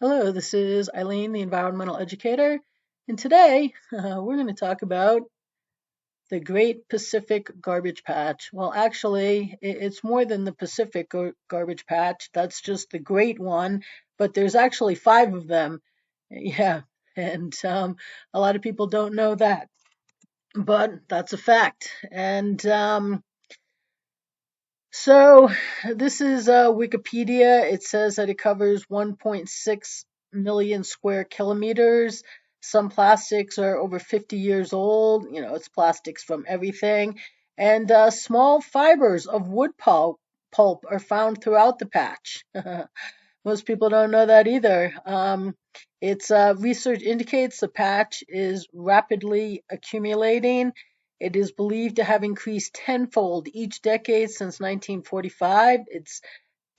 Hello, this is Eileen, the environmental educator, and today we're going to talk about the Great Pacific Garbage Patch. Well, actually, it's more than the Pacific Garbage Patch. That's just the great one, but there's actually five of them. Yeah, and a lot of people don't know that, but that's a fact. And so this is Wikipedia. It says that it covers 1.6 million square kilometers. Some plastics are over 50 years old. It's plastics from everything. And small fibers of wood pulp are found throughout the patch. Most people don't know that either. Its research indicates the patch is rapidly accumulating. It is believed to have increased tenfold each decade since 1945. It's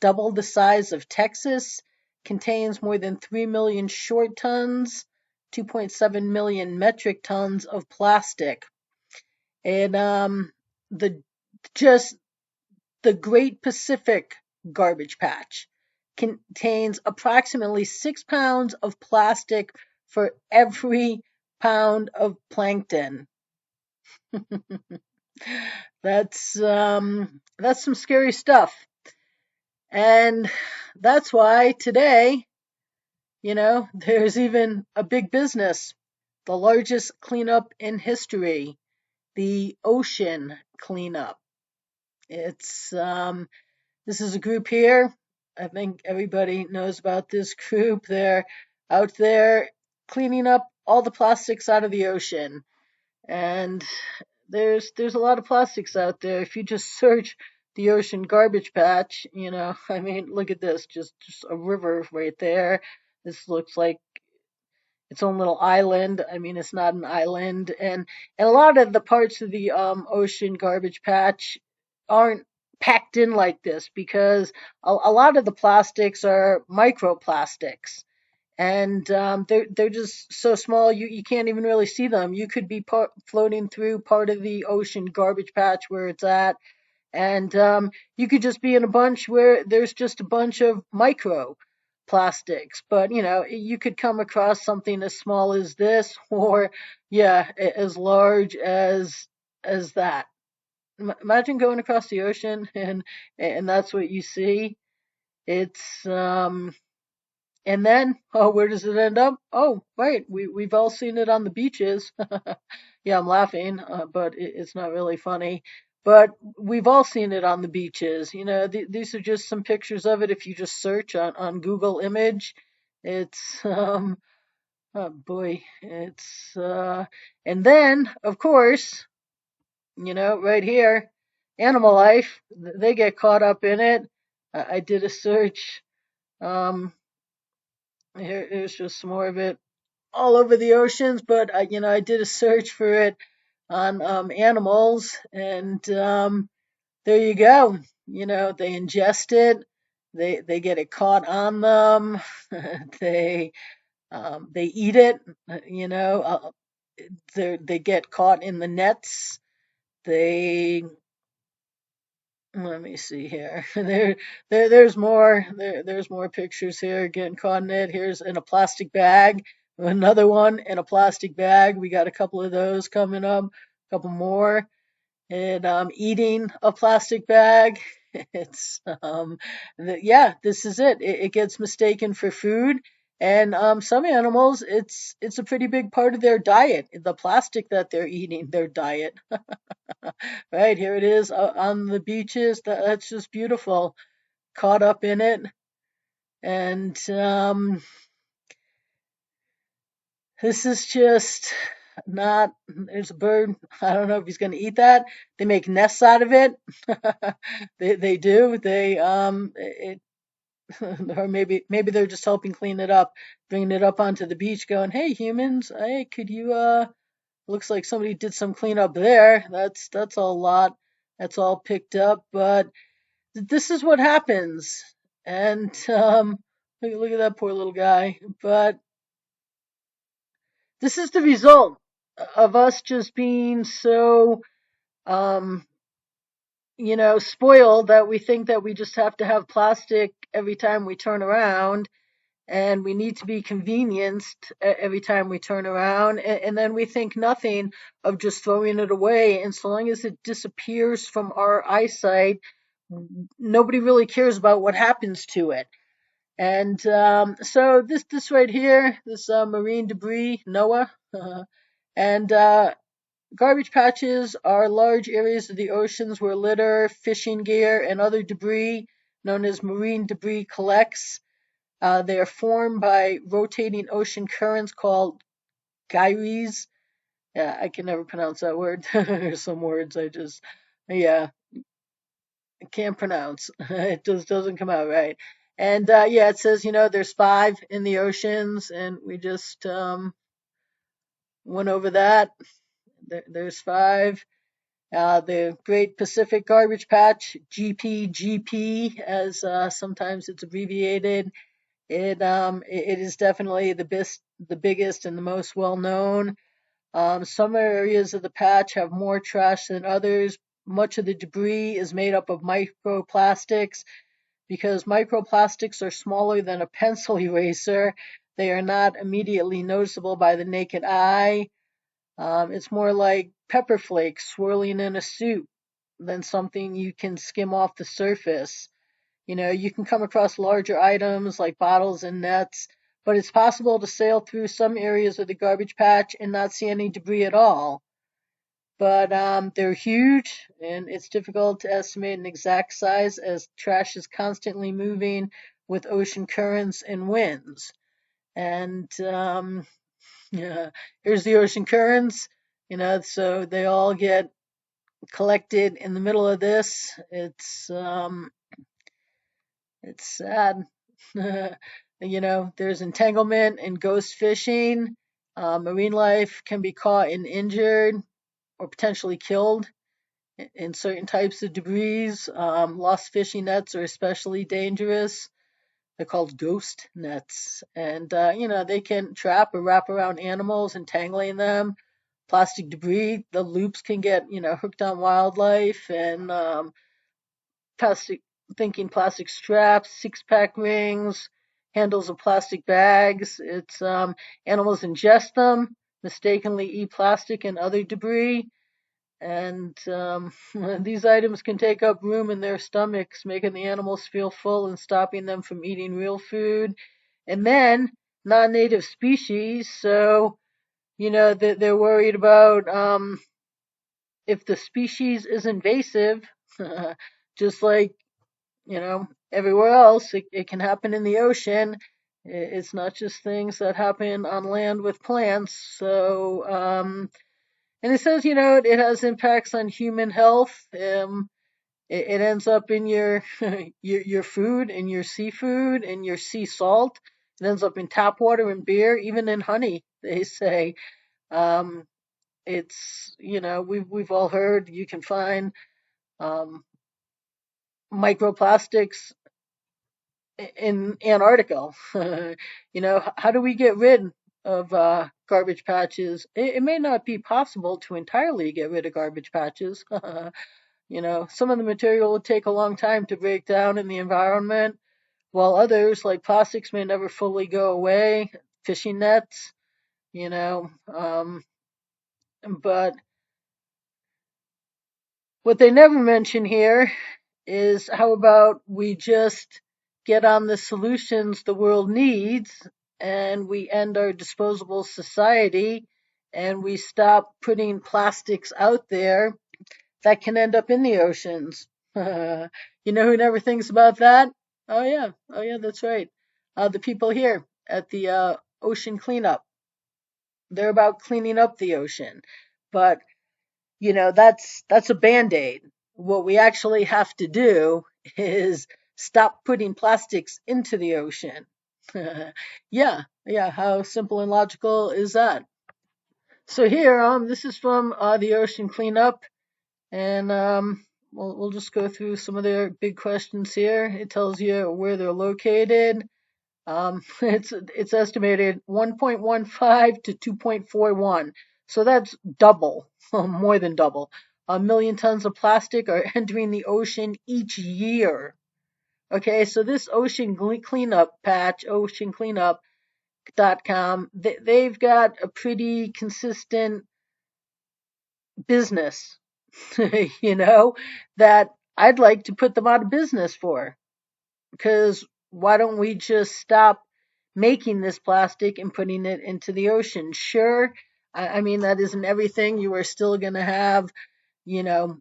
double the size of Texas, contains more than 3 million short tons, 2.7 million metric tons of plastic. And the just the Great Pacific Garbage Patch contains approximately 6 pounds of plastic for every pound of plankton. That's some scary stuff. And that's why today, there's even a big business, the largest cleanup in history, the ocean cleanup. It's This is a group here. I think everybody knows about this group. They're out there cleaning up all the plastics out of the ocean. And there's a lot of plastics out there. If you just search the ocean garbage patch, I mean, look at this, just a river right there. This looks like its own little island. I mean, it's not an island, and a lot of the parts of the ocean garbage patch aren't packed in like this because a lot of the plastics are microplastics, and they're just so small you can't even really see them. You could be floating through part of the ocean garbage patch where it's at, and you could just be in a bunch where there's just a bunch of micro plastics. But you could come across something as small as this, or yeah, as large as that. Imagine going across the ocean and that's what you see. It's And then, oh, where does it end up? Oh, right, we've all seen it on the beaches. Yeah, I'm laughing, but it's not really funny. But we've all seen it on the beaches. These are just some pictures of it. If you just search on Google Image, it's oh boy, it's and then of course, right here, animal life. They get caught up in it. I did a search. Um, Here's just some more of it all over the oceans, but I did a search for it on animals, and there you go. They ingest it, they get it caught on them, they they eat it. You know, they get caught in the nets. They Let me see here. There's more. There's more pictures here getting caught in it. Here's in a plastic bag. Another one in a plastic bag. We got a couple of those coming up. A couple more. And eating a plastic bag. It's yeah. This is it. It gets mistaken for food. And some animals, it's a pretty big part of their diet. The plastic that they're eating, their diet. Right, here it is on the beaches. That's just beautiful. Caught up in it. And this is just not, there's a bird. I don't know if he's going to eat that. They make nests out of it. They do. Or maybe they're just helping clean it up, bringing it up onto the beach, going, "Hey humans, hey, could you looks like somebody did some cleanup there. That's a lot. That's all picked up, but this is what happens." And look at that poor little guy. But this is the result of us just being so, um, spoiled that we think that we just have to have plastic every time we turn around. and we need to be convenienced every time we turn around, and then we think nothing of just throwing it away. And so long as it disappears from our eyesight, nobody really cares about what happens to it. And so this right here, this marine debris, NOAA, and garbage patches are large areas of the oceans where litter, fishing gear, and other debris known as marine debris collects. They are formed by rotating ocean currents called gyres. Yeah, I can never pronounce that word. There's some words yeah, I can't pronounce. It just doesn't come out right. And yeah, it says, there's 5 in the oceans, and we just went over that. There's 5. The Great Pacific Garbage Patch, GPGP, as sometimes it's abbreviated. It is definitely the biggest and the most well known. Some areas of the patch have more trash than others. Much of the debris is made up of microplastics. Because microplastics are smaller than a pencil eraser, they are not immediately noticeable by the naked eye. It's more like pepper flakes swirling in a soup than something you can skim off the surface. You can come across larger items like bottles and nets, but it's possible to sail through some areas of the garbage patch and not see any debris at all. But they're huge, and it's difficult to estimate an exact size as trash is constantly moving with ocean currents and winds. And yeah, here's the ocean currents. So they all get collected in the middle of this. It's sad. There's entanglement and ghost fishing. Marine life can be caught and injured or potentially killed in certain types of debris. Lost fishing nets are especially dangerous. They're called ghost nets. And, they can trap or wrap around animals, entangling them. Plastic debris, the loops can get, hooked on wildlife, and plastic, plastic straps, 6-pack rings, handles of plastic bags. Animals ingest them, mistakenly eat plastic and other debris. And these items can take up room in their stomachs, making the animals feel full and stopping them from eating real food. And then non-native species, so they're worried about if the species is invasive, just like everywhere else, it can happen in the ocean. It's not just things that happen on land with plants. So and it says, it has impacts on human health. It ends up in your your food, and your seafood, and your sea salt. It ends up in tap water and beer, even in honey. They say it's we've all heard you can find um, microplastics in Antarctica. How do we get rid of garbage patches? It may not be possible to entirely get rid of garbage patches. Some of the material will take a long time to break down in the environment, while others, like plastics, may never fully go away. Fishing nets, but what they never mention here is how about we just get on the solutions the world needs, and we end our disposable society, and we stop putting plastics out there that can end up in the oceans. Who never thinks about that? Oh yeah, that's right. The people here at the ocean cleanup, they're about cleaning up the ocean. But that's a band-aid. What we actually have to do is stop putting plastics into the ocean. Yeah, how simple and logical is that? So here, this is from the ocean cleanup, and we'll just go through some of their big questions here. It tells you where they're located. It's estimated 1.15 to 2.41, so that's double, more than double. A million tons of plastic are entering the ocean each year. Okay, so this ocean cleanup patch, oceancleanup.com, they've got a pretty consistent business, you know, that I'd like to put them out of business for. Because why don't we just stop making this plastic and putting it into the ocean? Sure, I mean, that isn't everything. You are still going to have, you know,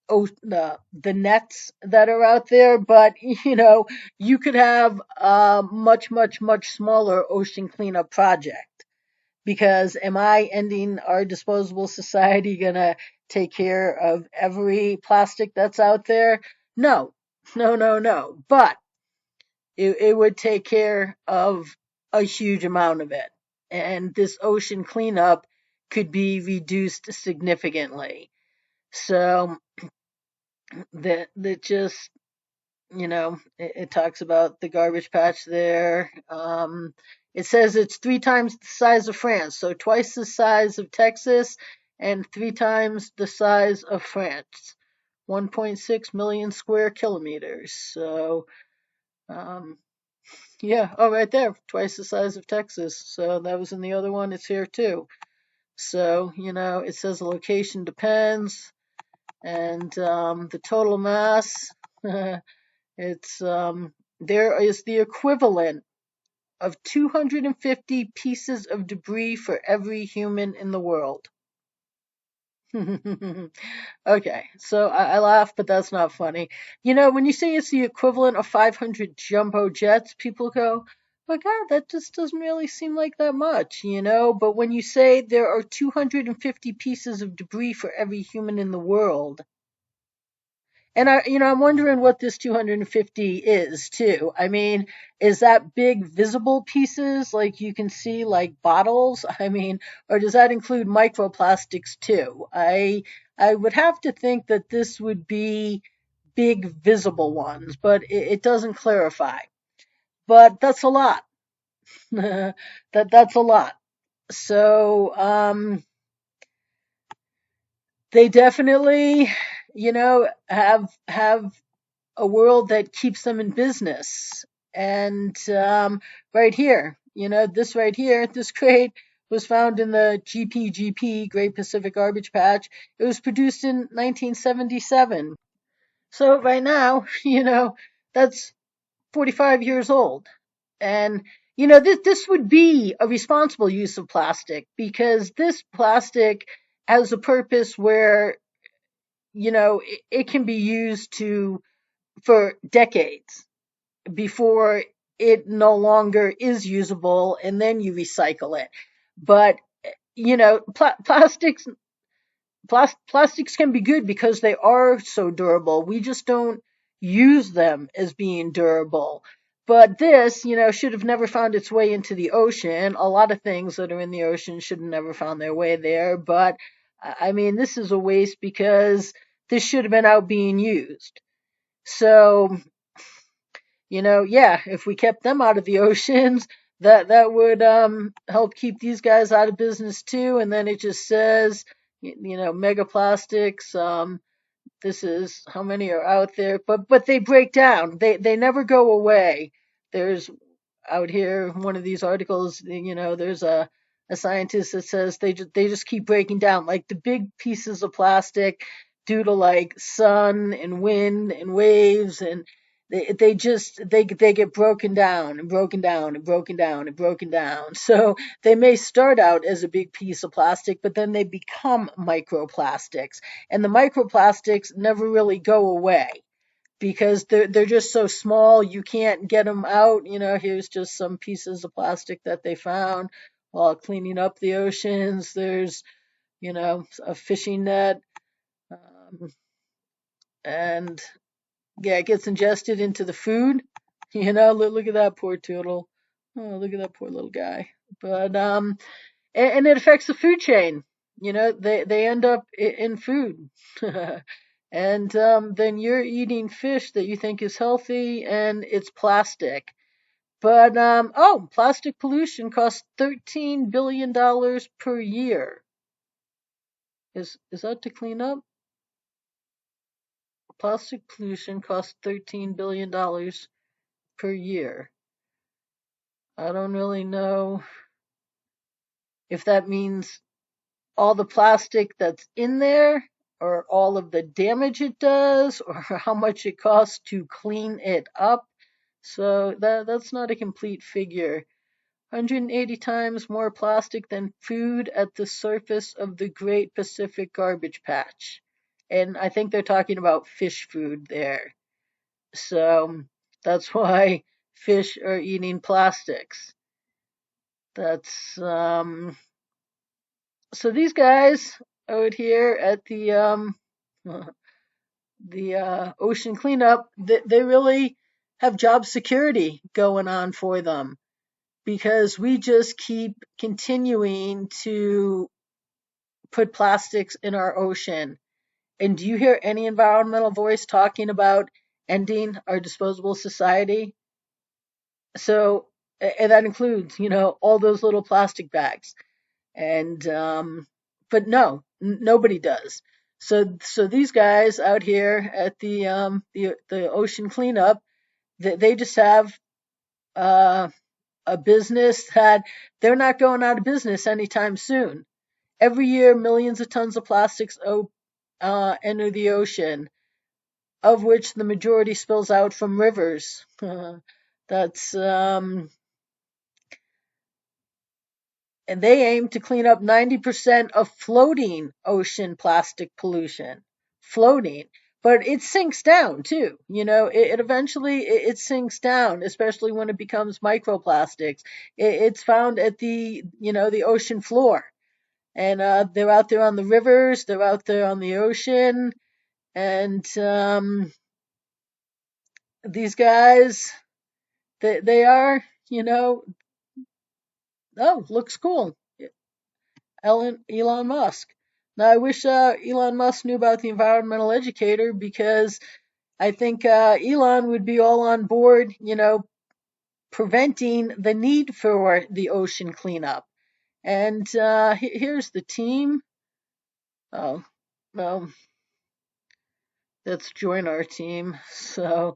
the nets that are out there, but you could have a much smaller ocean cleanup project. Because am I ending our disposable society gonna take care of every plastic that's out there? No, no. But it would take care of a huge amount of it, and this ocean cleanup could be reduced significantly. So that just it talks about the garbage patch there. It says it's 3 times the size of France, so twice the size of Texas and 3 times the size of France. 1.6 million square kilometers. So, um, yeah, oh, right there, twice the size of Texas. So that was in the other one. It's here too. So, it says the location depends, and the total mass. It's there is the equivalent of 250 pieces of debris for every human in the world. Okay, so I laugh, but that's not funny. When you say it's the equivalent of 500 jumbo jets, people go, "My God, that just doesn't really seem like that much." But when you say there are 250 pieces of debris for every human in the world, and I'm wondering what this 250 is too. I mean, is that big visible pieces like you can see like bottles? I mean, or does that include microplastics too? I would have to think that this would be big visible ones, but it doesn't clarify. But that's a lot. That's a lot. So they definitely, have a world that keeps them in business. And right here, this right here, this crate was found in the GPGP, Great Pacific Garbage Patch. It was produced in 1977. So right now, that's 45 years old. And this would be a responsible use of plastic, because this plastic has a purpose where it can be used to for decades before it no longer is usable, and then you recycle it. But plastics can be good because they are so durable. We just don't use them as being durable. But this, should have never found its way into the ocean. A lot of things that are in the ocean should have never found their way there. But I mean, this is a waste because this should have been out being used. So yeah, if we kept them out of the oceans, that would help keep these guys out of business too. And then it just says, megaplastics. This is how many are out there, but they break down. They never go away. There's out here one of these articles. There's a scientist that says they just keep breaking down, like the big pieces of plastic, due to like sun and wind and waves, and they get broken down and broken down and broken down and broken down. So they may start out as a big piece of plastic, but then they become microplastics, and the microplastics never really go away because they're just so small you can't get them out. Here's just some pieces of plastic that they found while cleaning up the oceans. There's a fishing net, and yeah, it gets ingested into the food. Look at that poor turtle. Oh, look at that poor little guy. But and it affects the food chain. They end up in food. And then you're eating fish that you think is healthy, and it's plastic. But plastic pollution costs $13 billion per year. Is that to clean up? Plastic pollution costs $13 billion per year. I don't really know if that means all the plastic that's in there, or all of the damage it does, or how much it costs to clean it up. So that's not a complete figure. 180 times more plastic than food at the surface of the Great Pacific Garbage Patch. And I think they're talking about fish food there. So that's why fish are eating plastics. That's so these guys out here at the ocean cleanup, they really have job security going on for them, because we just keep continuing to put plastics in our ocean. And do you hear any environmental voice talking about ending our disposable society? So, and that includes, all those little plastic bags. And, but no, nobody does. So these guys out here at the ocean cleanup, they just have, a business that they're not going out of business anytime soon. Every year, millions of tons of plastics enter the ocean, of which the majority spills out from rivers. That's and they aim to clean up 90% of floating ocean plastic pollution. Floating. But it sinks down too. It eventually it sinks down, especially when it becomes microplastics. It's found at the ocean floor. And they're out there on the rivers, they're out there on the ocean, and these guys, they are, oh, looks cool. Elon Musk. Now, I wish Elon Musk knew about the environmental educator, because I think Elon would be all on board, preventing the need for the ocean cleanup. And here's the team. Oh, well, let's join our team. So,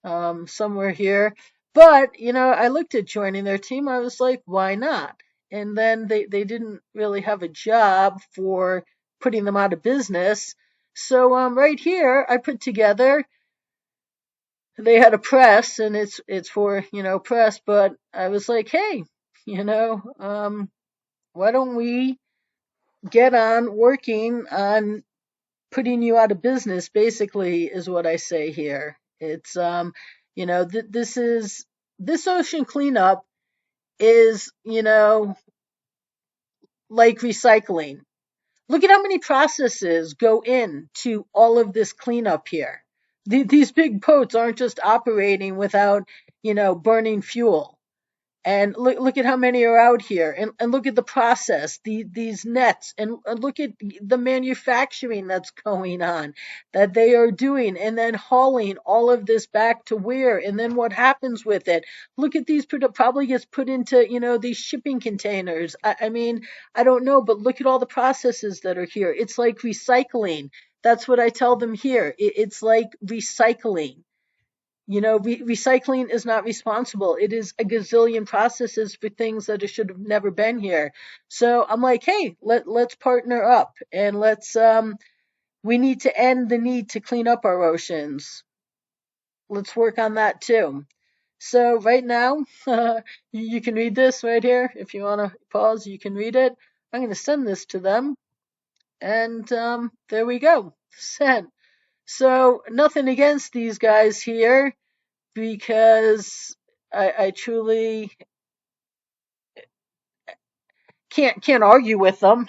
somewhere here. But, I looked at joining their team. I was like, why not? And then they didn't really have a job for putting them out of business. So right here, I put together, they had a press, and it's for, press, but I was like, hey, why don't we get on working on putting you out of business, basically, is what I say here. It's this ocean cleanup is, like recycling. Look at how many processes go into all of this cleanup here. These big boats aren't just operating without, burning fuel. And look at how many are out here, and look at the process, these nets, and look at the manufacturing that's going on, that they are doing, and then hauling all of this back to where, and then what happens with it. Look at these, probably gets put into, these shipping containers. I mean, I don't know, but look at all the processes that are here. It's like recycling. That's what I tell them here. It's like recycling. Recycling is not responsible. It is a gazillion processes for things that should have never been here. So I'm like, hey, let's partner up, and we need to end the need to clean up our oceans. Let's work on that too. So right now, you can read this right here. If you want to pause, you can read it. I'm going to send this to them, and there we go. Sent. So nothing against these guys here, because I truly can't argue with them.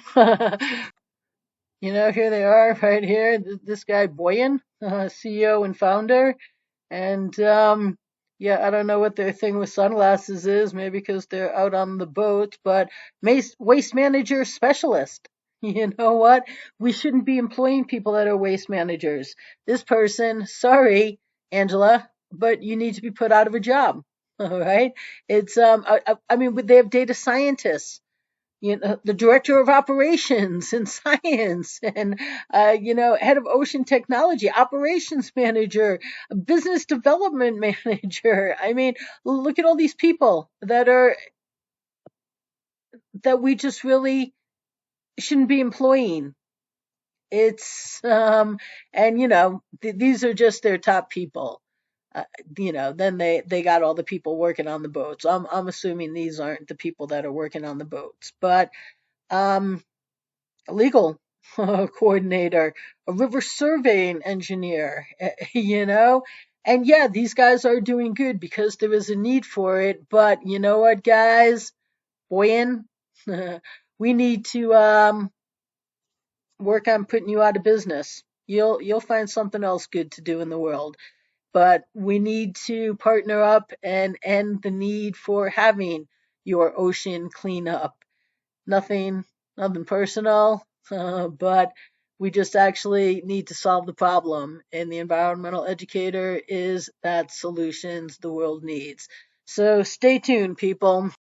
Here they are right here. This guy Boyan, CEO and founder, and yeah, I don't know what their thing with sunglasses is. Maybe because they're out on the boat, but waste manager specialist. You know what? We shouldn't be employing people that are waste managers. This person, sorry, Angela, but you need to be put out of a job. All right. It's I mean, they have data scientists. the director of operations and science, and head of ocean technology, operations manager, business development manager. I mean, look at all these people that we just really shouldn't be employing. It's and these are just their top people. uh, then they got all the people working on the boats. I'm assuming these aren't the people that are working on the boats, but um a legal coordinator, a river surveying engineer, and yeah, these guys are doing good because there is a need for it. But you know what, guys, boyin, we need to work on putting you out of business. You'll find something else good to do in the world. But we need to partner up and end the need for having your ocean cleanup. Nothing, nothing personal, but we just actually need to solve the problem. And the environmental educator is that solutions the world needs. So stay tuned, people.